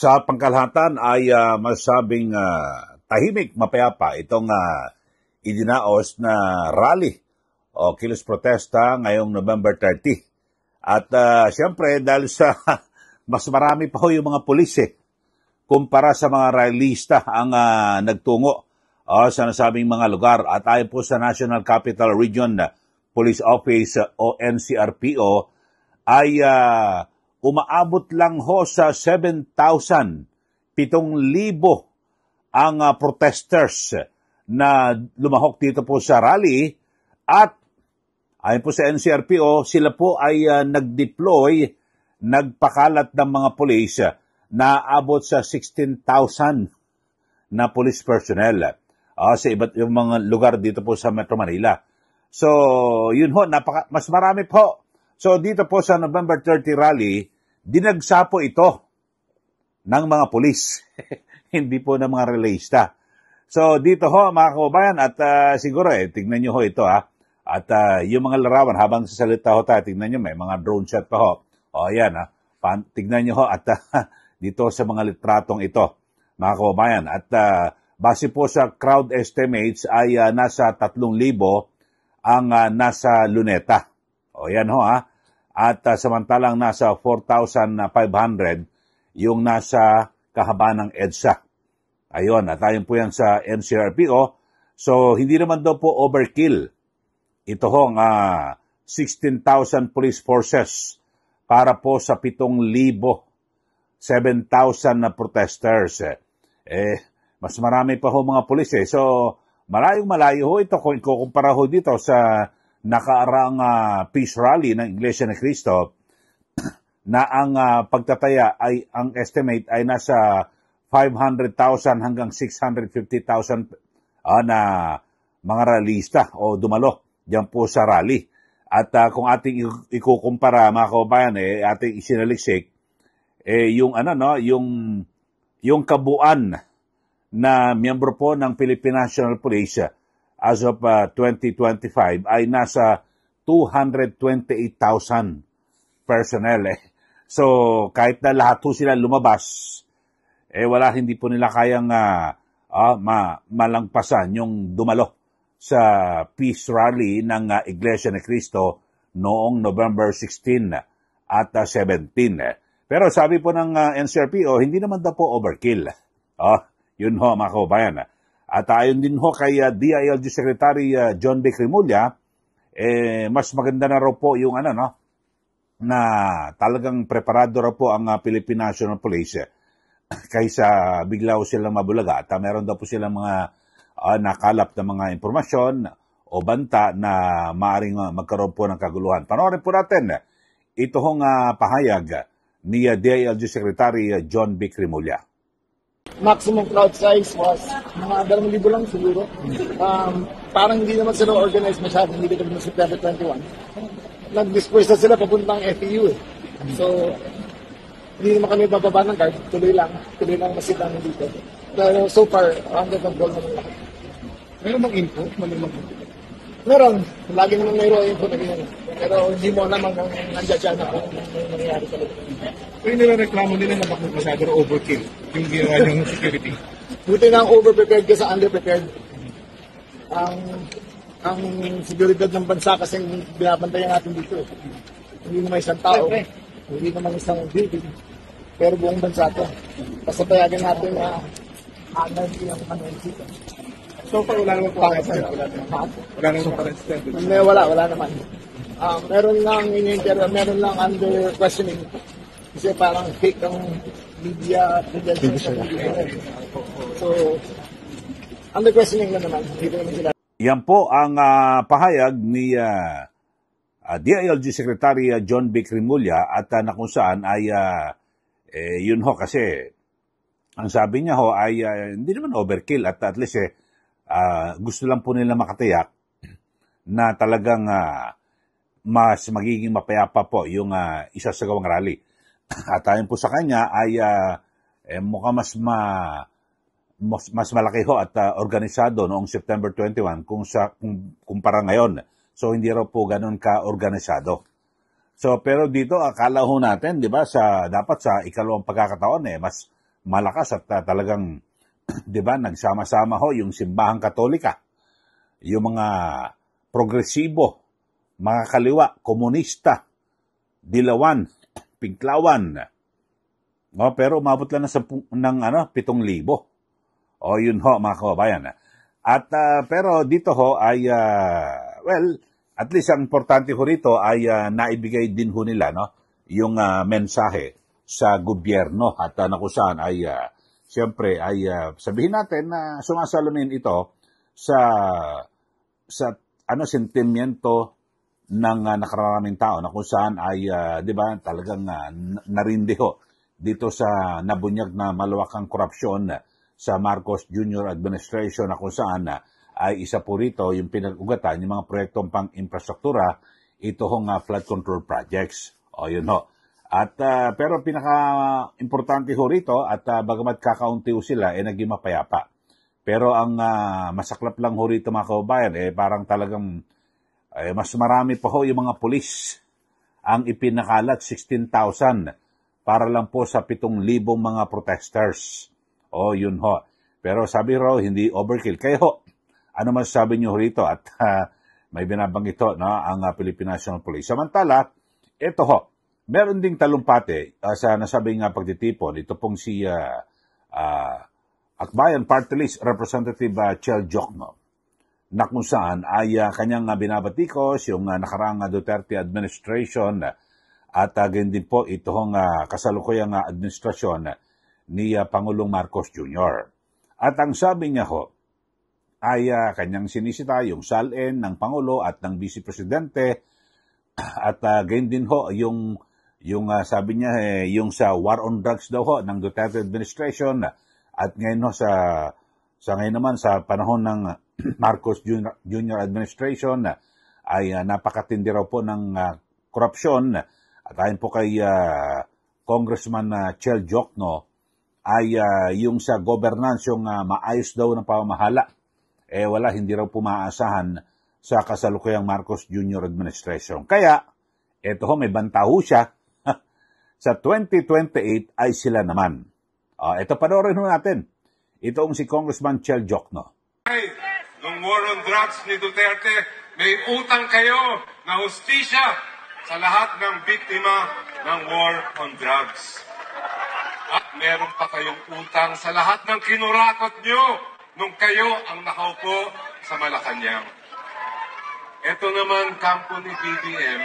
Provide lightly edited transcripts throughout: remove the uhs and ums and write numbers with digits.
Sa pangkalahatan ay masabing tahimik, mapayapa itong idinaos na rally o kilos protesta ngayong November 30. At siyempre dahil sa mas marami pa ho yung mga pulis kumpara sa mga rallyista ang nagtungo sa nasabing mga lugar. At ayon po sa National Capital Region Police Office o NCRPO ay umaabot lang ho sa 7,000, 7,000 ang protesters na lumahok dito po sa rally. At ayon po sa NCRPO, sila po ay nag-deploy, nagpakalat ng mga pulis na abot sa 16,000 na police personnel sa iba't yung mga lugar dito po sa Metro Manila. So, yun ho, mas marami po. So, dito po sa November 30 rally, dinagsa po ito ng mga pulis, hindi po ng mga rallyista. So, dito ho, mga kababayan, at siguro tignan nyo ho ito At yung mga larawan, habang sasalita ho tayo, tignan nyo, may mga drone shot pa ho. O, ayan tignan nyo ho, at dito sa mga litratong ito, mga kababayan. At base po sa crowd estimates ay nasa 3,000 ang nasa Luneta. O, yan ho At samantalang nasa 4,500 yung nasa kahabaan ng EDSA. Ayun, at ayon po yan sa NCRPO. So, hindi naman daw po overkill. Ito hong 16,000 police forces para po sa 7,000, 7,000 na protesters. Mas marami pa ho mga pulis So, malayo ho ito kung ikukumpara ho dito sa nakaarang peace rally ng Iglesia ni Cristo na ang pagtataya ay, ang estimate ay nasa 500,000 hanggang 650,000 na mga rallyista o dumalo diyan po sa rally. At kung ating ikukumpara mga kababayan, ating isinaliksik, yung yung kabuuan na miyembro po ng Philippine National Police as of 2025 ay nasa 228,000 personnel. So, kahit na lahat po sila lumabas, hindi po nila kayang malangpasan yung dumalo sa peace rally ng Iglesia ni Cristo noong November 16 at 17. Pero sabi po ng NCRPO, hindi naman daw po overkill. Yun ho, mga kababayan. At ayon din ho kay DILG Secretary John B. Cremulya, mas maganda na raw po yung na talagang preparado raw po ang Philippine National Police kaysa bigla silang mabulaga. At meron daw po silang mga nakalap na mga impormasyon o banta na maaring magkaroon po ng kaguluhan. Panoorin po natin ito hong pahayag ni DILG Secretary John B. Cremulya. Maximum crowd size was mga 2,000 lang siguro. Parang hindi naman sila organized masyado, hindi ka naman September 21. Nag-disperse na sila papuntang FEU So, hindi naman kami bababa ng guard, tuloy lang masita namin dito. Pero so far, under control naman lahat. Meron bang info? Meron, lagi naman mayroon info na ganyan. Pero hindi mo naman nandiyan siya na kung nangyayari talaga. Pero nilareklamo nila na bakit masyado overkill yung ginawa niyong security. Buti na ang over-prepared ka sa under-prepared. Ang seguridad ng bansa kasi binabantayan natin dito. Hindi naman isang tao, hindi naman isang building, pero buong bansa to. Basta payagan natin na anarchy ang dito. So far, wala naman po arrested. Wala naman po arrested. Wala naman. Meron lang under questioning. Kasi parang fake ang media credentials. So, under questioning na naman. Dito naman sila. Yan po ang pahayag ni DILG Secretary John B. Cremulya at na kung saan ay yun ho kasi ang sabi niya ho ay hindi naman overkill at least gusto lang po nila makatiyak na talagang mas magiging mapayapa po yung isasagawang rally. At ayon po sa kanya ay mukhang mas malaki ho at organisado noong September 21 kumpara ngayon. So hindi raw po ganun ka-organisado. So pero dito akala ho natin, 'di ba, dapat sa ikalawang pagkakataon mas malakas at talagang, di ba, nagsama-sama ho yung simbahang Katolika, yung mga progresibo, mga kaliwa, komunista, dilawan, pinklawan. No, pero umabot lang ng 7,000. Yun ho, mga kababayan. At pero dito ho ay at least ang importante ho rito ay naibigay din ho nila, no, yung mensahe sa gobyerno at na kung saan ay siyempre ay sabihin natin na sumasalamin ito sa sentimiento ng nakararaming tao na kung saan ay 'di ba talagang narindi ho dito sa nabunyag na malawakang korupsyon sa Marcos Jr. administration na kung saan ay isa po rito yung pinag-ugatan yung mga proyektong pang-infrastruktura, ito hong flood control projects. Yun ho. At pero pinaka-importante ho rito at bagamat kakaunti ho sila naging mapayapa. Pero ang masaklap lang ho rito mga kababayan parang talagang mas marami pa ho yung mga pulis ang ipinakalat 16,000 para lang po sa 7,000 mga protesters. Yun ho. Pero sabi raw, hindi overkill. Kaya ho, ano masasabi nyo rito? At may binabanggit ho, no, ang Philippine National Police. Samantala, ito ho, meron ding talumpati sa nasabing pagtitipon. Ito pong si Akbayan Party List Representative Chel Jokno, na kung saan ay kanyang binabatikos yung nakaraang Duterte administration at ganyan din po itong kasalukuyang administrasyon ni Pangulong Marcos Jr. At ang sabi niya ho, ay kanyang sinisita yung salin ng Pangulo at ng Vice Presidente at ganyan din ho yung sabi niya yung sa war on drugs daw ho ng Duterte administration at ngayon ho sa ngayon naman sa panahon ng Marcos Jr. administration ay napakatindi raw po ng korupsyon at ayon po kay Congressman Chel Jokno ay yung sa governance, yung maayos daw ng pamamahala, wala, hindi raw pumaasahan sa kasalukuyang Marcos Jr. administration. Kaya, eto ho, may banta ho siya, sa 2028 ay sila naman. Ito, panoorin ho natin. Itong si Congressman Chel Jokno. Nung war on drugs ni Duterte, may utang kayo na hustisya sa lahat ng biktima ng war on drugs. At meron pa kayong utang sa lahat ng kinurakot nyo nung kayo ang nakaupo sa Malacanang. Ito naman, kampo ni BBM,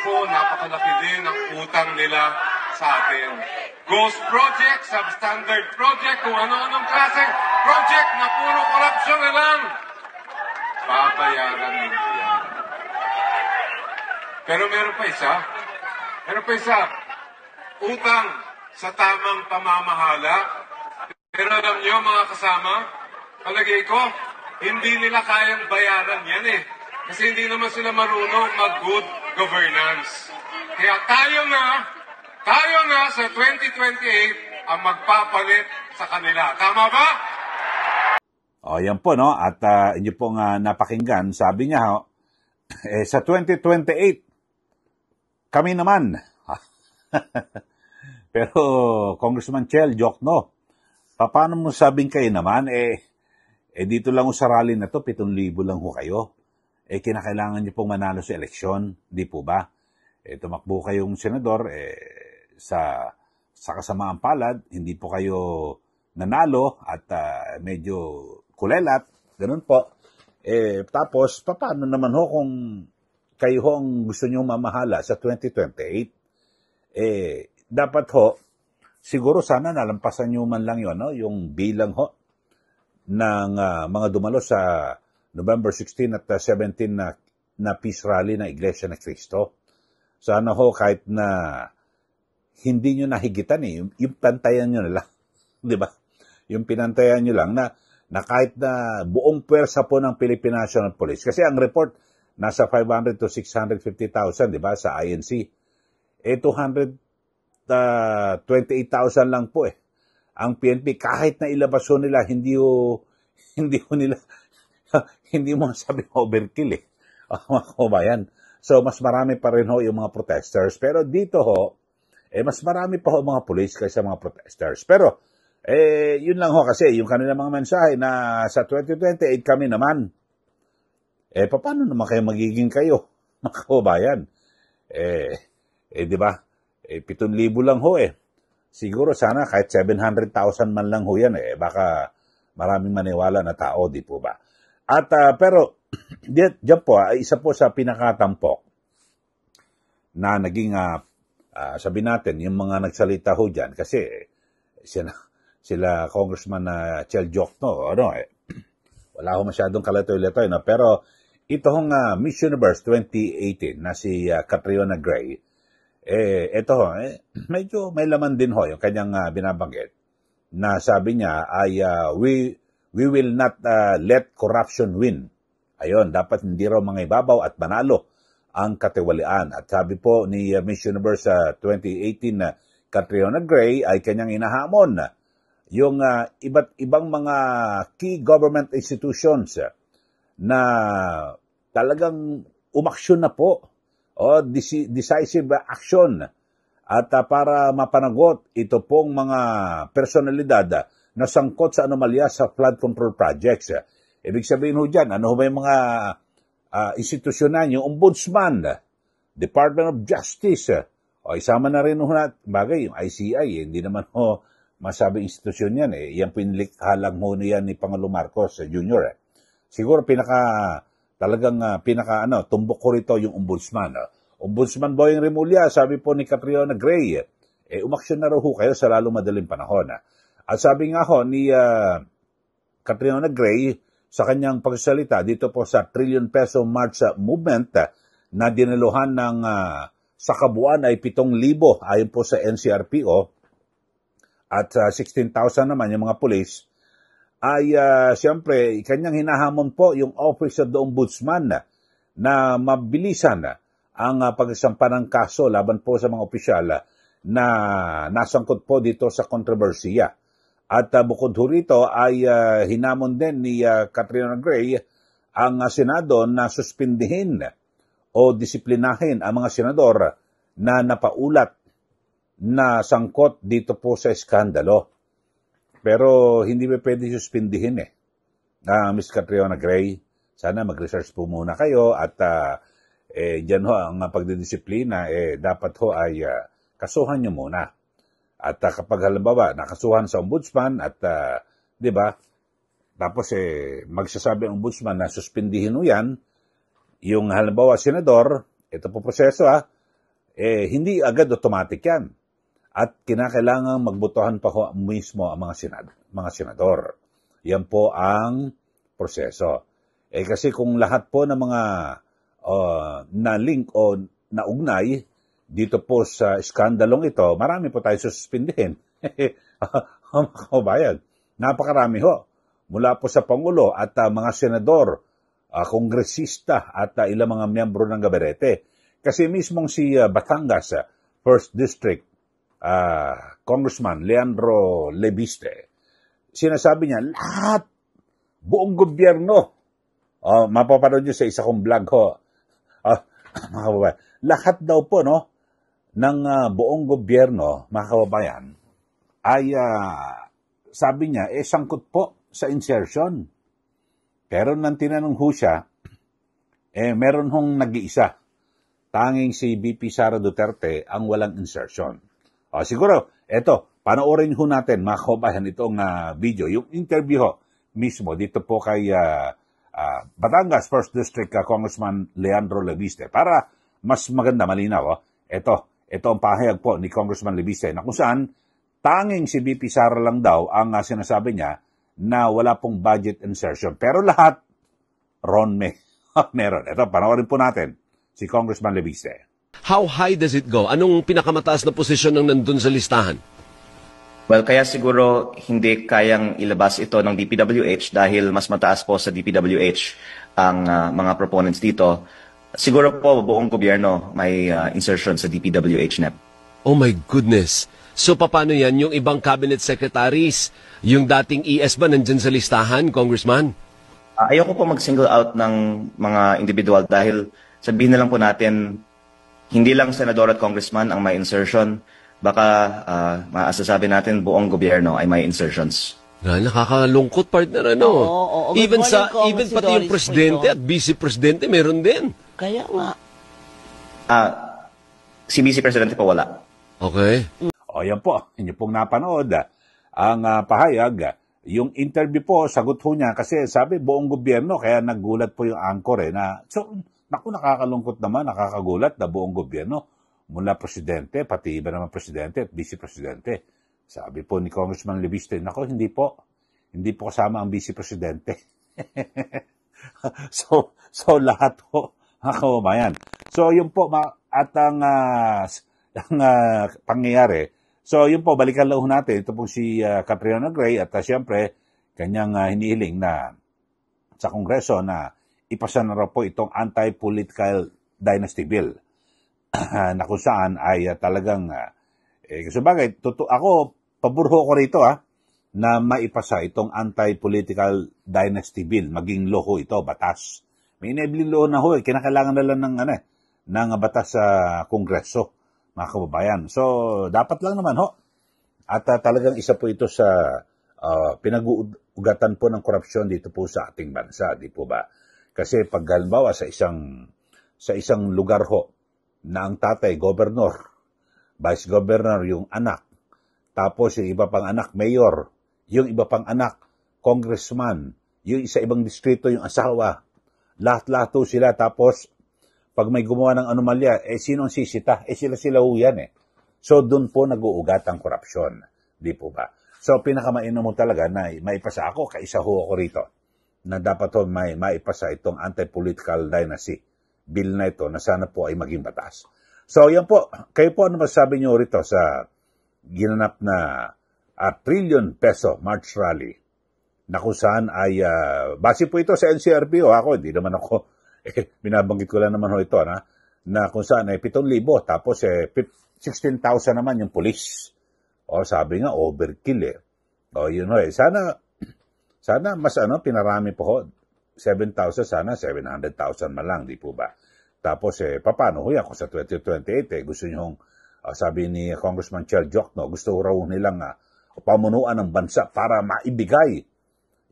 napakalaki din ang utang nila sa atin. Ghost project, substandard project, kung ano-anong klaseng project na puro korupsyon na lang. Babayaran ninyo yan. Pero meron pa isa. Utang sa tamang pamamahala. Pero alam nyo mga kasama, palagay ko, hindi nila kayang bayaran yan Kasi hindi naman sila marunong mag-good governance. Kaya tayo na sa 2028 ang magpapalit sa kanila. Tama ba? Yan po, no? At inyo pong napakinggan, sabi niya, sa 2028, kami naman. Pero, Congressman Chel Jokno, paano mo sabing kayo naman? Dito lang sa rally na to, 7,000 lang ho kayo. Kinakailangan niyo pong manalo sa eleksyon, di po ba? Tumakbo kayong senador, sa kasamaang palad, hindi po kayo nanalo at medyo kulelat, ganun po. Tapos, paano naman ho kung kayo ho ang gusto nyo mamahala sa 2028? Dapat ho, siguro sana nalampasan nyo man lang yun, no? Yung bilang ho ng mga dumalo sa November 16 at 17 na peace rally ng Iglesia ni Cristo. Sana ho kahit na hindi nyo nahigitan yung pantayan nyo na lang. Di ba? Yung pinantayan nyo lang na kahit na buong pwersa po ng Philippine National Police. Kasi ang report, nasa 500 to 650,000, di ba, sa INC. 228,000 lang po Ang PNP, kahit na ilabaso nila, hindi mo sabi overkill mga kabayan. So, mas marami pa rin ho yung mga protesters. Pero dito ho, mas marami pa ho mga police kaysa mga protesters. Pero, Yun lang ho kasi, yung kanilang mga mensahe na sa 2028 kami naman. Paano naman kayo magiging kayo, mga kababayan? Di ba? 7,000 lang ho Siguro sana kahit 700,000 man lang ho yan baka maraming maniwala na tao, di po ba? At pero diyan po isa po sa pinakatampok na naging sabi natin yung mga nagsalita ho diyan kasi sila Congressman Chel Jokno wala ho masyadong kalatoy-latoy pero ito hong Miss Universe 2018 na si Catriona Gray ito ho medyo may laman din ho yung kanyang binabanggit na sabi niya ay we will not let corruption win. Ayun, dapat hindi raw mga ibabaw at manalo ang katiwalian. At sabi po ni Miss Universe 2018 na Catriona Gray ay kanyang inahamon yung iba't ibang mga key government institutions na talagang umaksyon na po decisive action at para mapanagot ito pong mga personalidad na sangkot sa anomalya sa flood control projects. Ibig sabihin ho dyan, ano ba yung mga institusyonan, yung Ombudsman, Department of Justice, isama na rin ho na, bagay, yung ICI, hindi naman ho masabing institusyon yan yan pinlikha lang ho niyan ni Pangulong Marcos Jr. Siguro tumbok ko rito yung Ombudsman. Ombudsman Boying Remulla, sabi po ni Catriona Gray, umaksyon na raw ho kayo sa lalong madaling panahon. At sabi nga ho ni Catriona Gray sa kanyang pagsalita dito po sa trillion peso March movement na dinaluhan ng sa kabuuan ay 7,000 ayon po sa NCRPO at 16,000 naman yung mga pulis ay siyempre kanyang hinahamon po yung Office of the Ombudsman na mabilisan ang pagsampa ng kaso laban po sa mga opisyal na nasangkot po dito sa kontrobersiya. At bukod ho rito ay hinamon din ni Catriona Gray ang Senado na suspindihin o disiplinahin ang mga senador na napaulat na sangkot dito po sa eskandalo. Pero hindi ba pwede suspindihin Miss Catriona Gray? Sana mag-research po muna kayo at dyan ho ang pagdidisiplina dapat ho ay kasuhan nyo muna. At kapag halimbawa nakasuhan sa ombudsman at di ba? Tapos magsasabi ang ombudsman na suspindihin mo yan, yung halimbawa senador, ito po proseso hindi agad automatic yan. At kinakailangan magbotohan pa ho mismo ang mga senador. Yan po ang proseso. Kasi kung lahat po ng mga na-link o naugnay dito po sa skandalong ito, marami po tayo suspindihin. Mga kabayan, napakarami ho. Mula po sa Pangulo at mga senador, kongresista at ilang mga miyembro ng gabinete. Kasi mismong si Batangas, 1st District, Congressman Leandro Lebiste, sinasabi niya, lahat, buong gobyerno, mapapanood nyo sa isa kong vlog ho, mga kababayan, lahat daw po, ng buong gobyerno, mga kababayan, ay, sabi niya, sangkot po sa insertion. Pero nang tinanong ho siya, meron hong nag-iisa. Tanging si VP Sara Duterte ang walang insertion. Siguro, panoorin ho natin, mga kababayan, itong video. Yung interview ho, mismo, dito po kay Batangas 1st District Congressman Leandro Lebiste. Para mas maganda, malinaw, ito ang pahayag po ni Congressman Lebiste na kung saan tanging si VP Sara lang daw ang sinasabi niya na wala pong budget insertion. Pero lahat, Ron meron. Panoorin po natin si Congressman Lebiste. How high does it go? Anong pinakamataas na posisyon ng nandun sa listahan? Well, kaya siguro hindi kayang ilabas ito ng DPWH dahil mas mataas po sa DPWH ang mga proponents dito. Siguro po buong gobyerno may insertion sa DPWH NEP. Oh my goodness. So paano yan? Yung ibang cabinet secretaries, yung dating ES ba nandyan sa listahan, Congressman? Ayoko po mag-single out ng mga individual dahil sabihin na lang po natin, hindi lang senador at congressman ang may insertion. baka maasasabi natin buong gobyerno ay may insertions. Nakakalungkot, partner, ano? Oo. Good Even morning, Kong. Si pati yung Doris presidente po ito. at vice-presidente, meron din. Kaya nga. Si Vice Presidente po wala. Okay. O yan po, inyo pong napanood ang pahayag. Yung interview po, sagot ho niya kasi sabi buong gobyerno, kaya nagulat po yung anchor na, so, naku, nakakalungkot naman, nakakagulat na buong gobyerno, mula presidente, pati iba naman presidente at vice-presidente. Sabi po ni Congressman Leviste, naku, hindi po kasama ang vice-presidente. so lahat po, mga kababayan. So yun po, at ang pangyayari. So yun po, balikan lang natin. Ito po si Catriona Gray at siyempre, kanyang hinihiling na sa Kongreso na ipasa na raw po itong anti-political dynasty bill na kung saan ay talagang sabagay, ako, paborho ko rito na maipasa itong anti-political dynasty bill, maging law ho ito, batas. May enabling law na ho, kinakailangan na lang ng batas sa Kongreso, mga kababayan. So, dapat lang naman ho. At talagang isa po ito sa pinag-uugatan po ng korupsyon dito po sa ating bansa, di po ba? Kasi pag halimbawa sa isang lugar ho, na ang tatay, gobernador, vice governor, yung anak, tapos yung iba pang anak, mayor, yung iba pang anak, congressman, yung sa ibang distrito, yung asawa, lahat-lahat ho sila, tapos pag may gumawa ng anomalya, sino ang sisita? Sila ho yan So, doon po nag-uugat ang korupsyon. Di po ba? So, pinakamainom mo talaga na maipasa ako, kaisa ho ako rito, na dapat ho maipasa itong anti-political dynasty bill na ito na sana po ay maging batas. So, yan po. Kayo po, ano masasabi nyo rito sa ginanap na trillion peso March rally na kung saan ay, base po ito sa NCRP ako, hindi naman ako, binabanggit ko lang naman ho ito, na kung saan ay 7,000, tapos 16,000 naman yung police. O sabi nga, overkill O yun ho sana mas pinarami po ho, 7,000, sana 700,000 man lang, di po ba? Tapos, paano ho yan? Kung sa 2028, gusto nyo, sabi ni Congressman Chel Jokno, gusto raw nilang pamunuan ng bansa para maibigay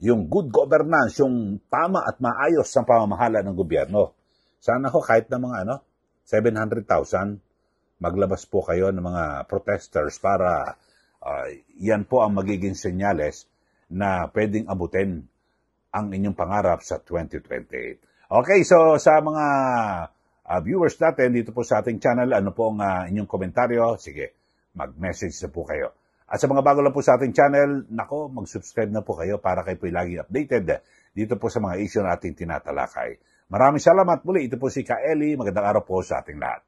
yung good governance, yung tama at maayos sa pamamahala ng gobyerno. Sana ho, kahit na mga 700,000, maglabas po kayo ng mga protesters para yan po ang magiging senyales na pwedeng abutin ang inyong pangarap sa 2028. Okay, so sa mga viewers natin dito po sa ating channel, ano po ang inyong komentaryo? Sige, mag-message na po kayo. At sa mga bago lang po sa ating channel, mag-subscribe na po kayo para kayo po lagi updated dito po sa mga issue na ating tinatalakay. Maraming salamat muli. Ito po si Ka Eli. Magandang araw po sa ating lahat.